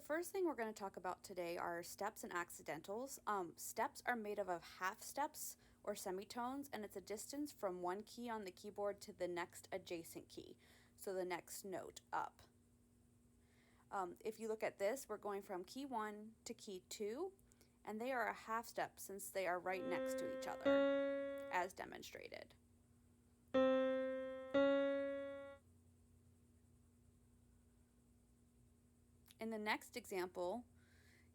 first thing we're going to talk about today are steps and accidentals. Steps are made up of half steps or semitones, and it's a distance from one key on the keyboard to the next adjacent key, so the next note up. If you look at this, we're going from key 1 to key 2, and they are a half step since they are right next to each other, as demonstrated. In the next example,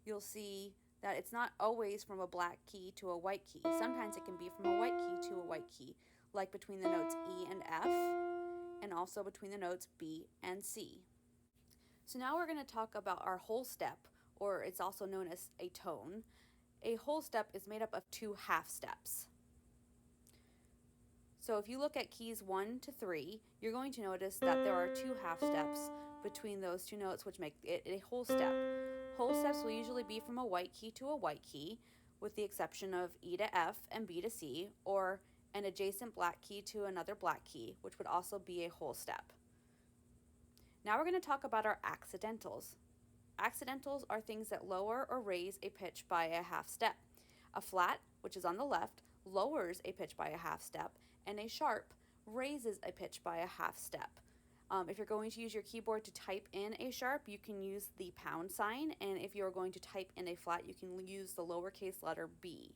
you'll see that it's not always from a black key to a white key. Sometimes it can be from a white key to a white key, like between the notes E and F, and also between the notes B and C. So now we're going to talk about our whole step, or it's also known as a tone. A whole step is made up of two half steps. So if you look at keys 1 to 3, you're going to notice that there are two half steps between those two notes, which make it a whole step. Whole steps will usually be from a white key to a white key, with the exception of E to F and B to C, or an adjacent black key to another black key, which would also be a whole step. Now we're going to talk about our accidentals. Accidentals are things that lower or raise a pitch by a half step. A flat, which is on the left, lowers a pitch by a half step, and a sharp raises a pitch by a half step. If you're going to use your keyboard to type in a sharp, you can use the pound sign, and if you're going to type in a flat, you can use the lowercase letter b.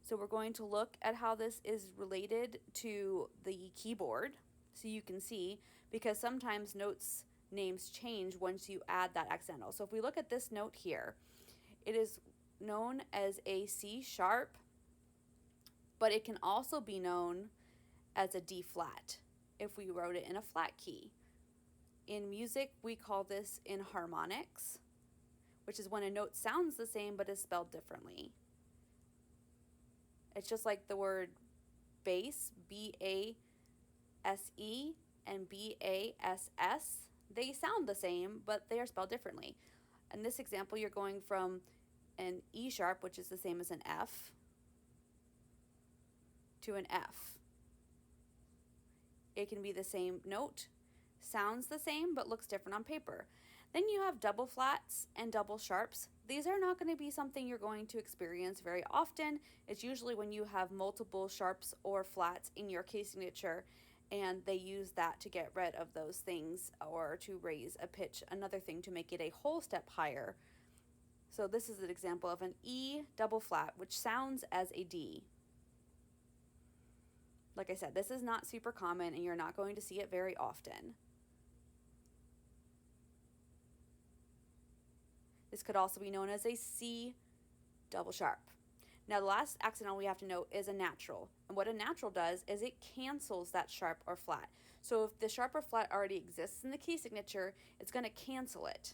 So we're going to look at how this is related to the keyboard, so you can see, because sometimes notes names change once you add that accidental. So if we look at this note here, it is known as a C sharp, but it can also be known as a D flat if we wrote it in a flat key. In music, we call this enharmonics, which is when a note sounds the same but is spelled differently. It's just like the word bass, B-A-S-E, and B-A-S-S. They sound the same, but they are spelled differently. In this example, you're going from an E sharp, which is the same as an F, to an F. It can be the same note, sounds the same, but looks different on paper. Then you have double flats and double sharps. These are not going to be something you're going to experience very often. It's usually when you have multiple sharps or flats in your key signature, and they use that to get rid of those things or to raise a pitch, another thing to make it a whole step higher. So this is an example of an E double flat, which sounds as a D. Like I said, this is not super common and you're not going to see it very often. This could also be known as a C double sharp. Now the last accidental we have to note is a natural. And what a natural does is it cancels that sharp or flat. So if the sharp or flat already exists in the key signature, it's going to cancel it.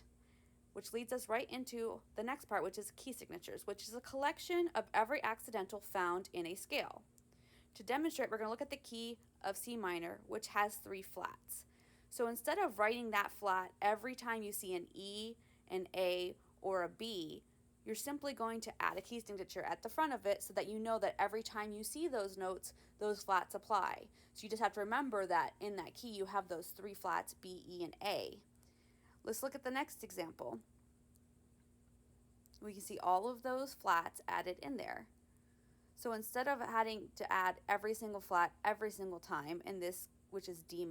Which leads us right into the next part, which is key signatures, which is a collection of every accidental found in a scale. To demonstrate, we're going to look at the key of C minor, which has 3 flats. So instead of writing that flat every time you see an E, an A, or a B, you're simply going to add a key signature at the front of it so that you know that every time you see those notes, those flats apply. So you just have to remember that in that key you have those 3 flats, B, E, and A. Let's look at the next example. We can see all of those flats added in there. So instead of having to add every single flat every single time in this, which is D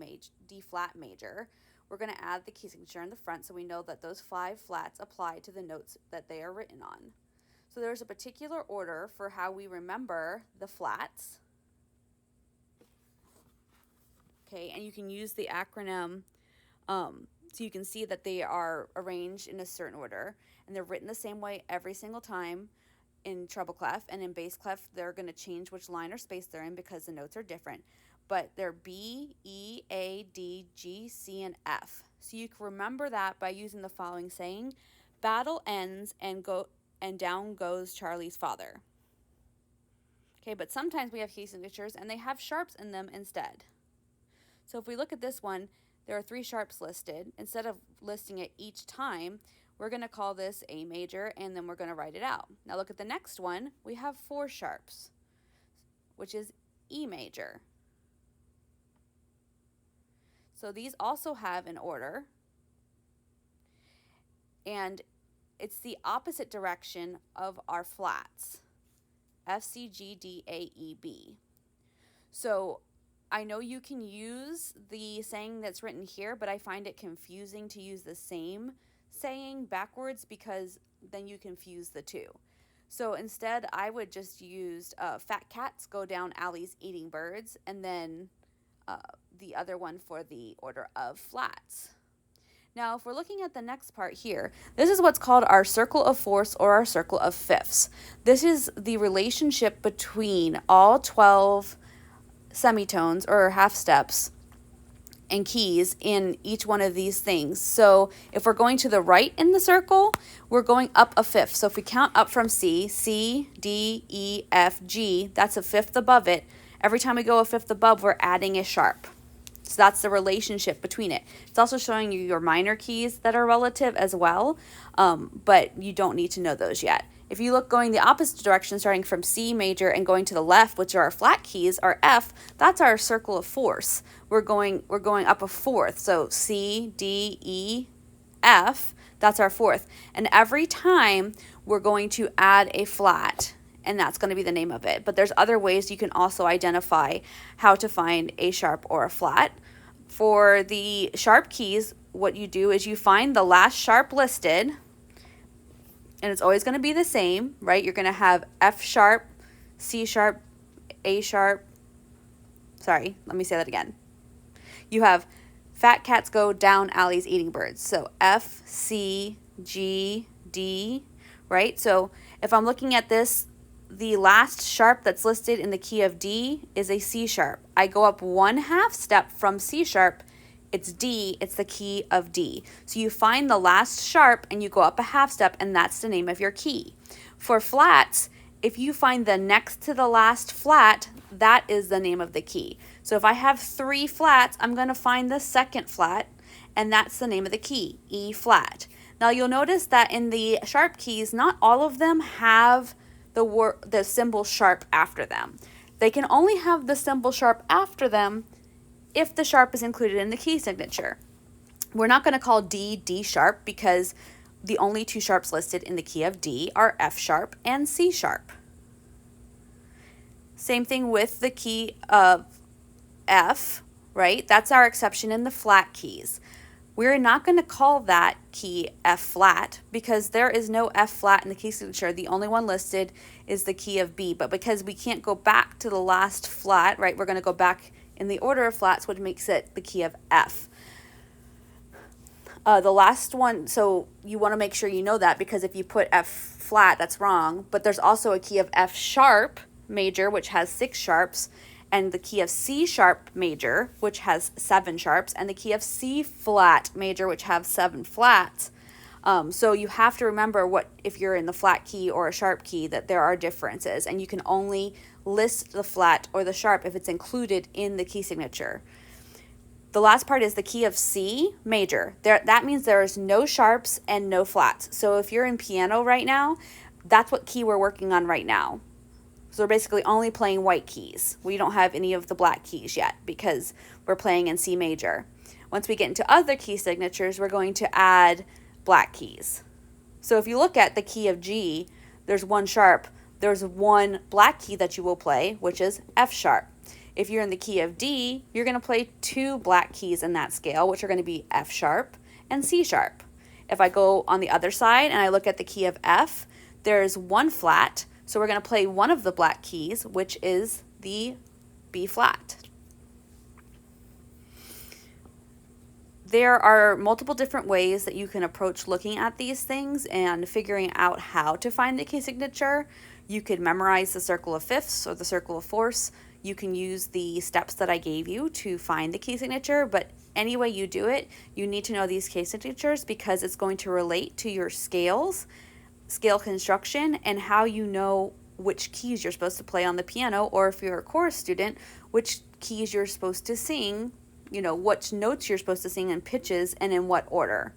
flat major, we're going to add the key signature in the front so we know that those 5 flats apply to the notes that they are written on. So there's a particular order for how we remember the flats. Okay, and you can use the acronym so you can see that they are arranged in a certain order and they're written the same way every single time. In treble clef, and in bass clef they're going to change which line or space they're in because the notes are different, but they're B, E, A, D, G, C, and F. So you can remember that by using the following saying: battle ends and down goes Charlie's father. Okay, but sometimes we have key signatures and they have sharps in them instead. So if we look at this one, there are 3 sharps listed. Instead of listing it each time, we're going to call this A major, and then we're going to write it out. Now look at the next one. We have 4 sharps, which is E major. So these also have an order. and it's the opposite direction of our flats, F, C, G, D, A, E, B. So I know you can use the saying that's written here, but I find it confusing to use the same saying backwards because then you confuse the two. So instead, I would just use fat cats go down alleys eating birds, and then uh, the other one for the order of flats. Now, if we're looking at the next part here, this is what's called our circle of fourths or our circle of fifths. This is the relationship between all 12 semitones or half steps and keys in each one of these things. So if we're going to the right in the circle, we're going up a fifth. So if we count up from C, C, D, E, F, G, that's a fifth above it. Every time we go a fifth above, we're adding a sharp. So that's the relationship between it. It's also showing you your minor keys that are relative as well, but you don't need to know those yet. If you look going the opposite direction, starting from C major and going to the left, which are our flat keys, our F, that's our circle of fourths. We're going up a fourth. So C, D, E, F, that's our fourth. And every time we're going to add a flat, and that's going to be the name of it. But there's other ways you can also identify how to find a sharp or a flat. For the sharp keys, what you do is you find the last sharp listed, and it's always going to be the same, right? You're going to have F sharp, C sharp, A sharp. Sorry, let me say that again. You have fat cats go down alleys eating birds. So F, C, G, D, right? So if I'm looking at this, the last sharp that's listed in the key of D is a C sharp. I go up one half step from C sharp, it's D, it's the key of D. So you find the last sharp and you go up a half step, and that's the name of your key. For flats, if you find the next to the last flat, that is the name of the key. So if I have 3 flats, I'm going to find the second flat, and that's the name of the key, E flat. Now you'll notice that in the sharp keys, not all of them have the symbol sharp after them. They can only have the symbol sharp after them if the sharp is included in the key signature. We're not going to call D D sharp because the only 2 sharps listed in the key of D are F sharp and C sharp. Same thing with the key of F, right? That's our exception in the flat keys. We're not going to call that key F flat because there is no F flat in the key signature. The only one listed is the key of B, but because we can't go back to the last flat, right, we're going to go back in the order of flats, which makes it the key of F. The last one, so you want to make sure you know that, because if you put F flat, that's wrong, but there's also a key of F sharp major, which has 6 sharps, and the key of C sharp major, which has 7 sharps, and the key of C flat major, which have 7 flats. So you have to remember what, if you're in the flat key or a sharp key, that there are differences, and you can only list the flat or the sharp if it's included in the key signature. The last part is the key of C major. That means there is no sharps and no flats. So if you're in piano right now, that's what key we're working on right now. So we're basically only playing white keys. We don't have any of the black keys yet because we're playing in C major. Once we get into other key signatures, we're going to add black keys. So if you look at the key of G, there's 1 sharp. There's 1 black key that you will play, which is F sharp. If you're in the key of D, you're going to play 2 black keys in that scale, which are going to be F sharp and C sharp. If I go on the other side and I look at the key of F, there's 1 flat. So we're going to play one of the black keys, which is the B flat. There are multiple different ways that you can approach looking at these things and figuring out how to find the key signature. You could memorize the circle of fifths or the circle of fourths. You can use the steps that I gave you to find the key signature, but any way you do it, you need to know these key signatures because it's going to relate to your scales, scale construction, and how you know which keys you're supposed to play on the piano, or if you're a chorus student, which keys you're supposed to sing, you know, what notes you're supposed to sing in pitches and in what order.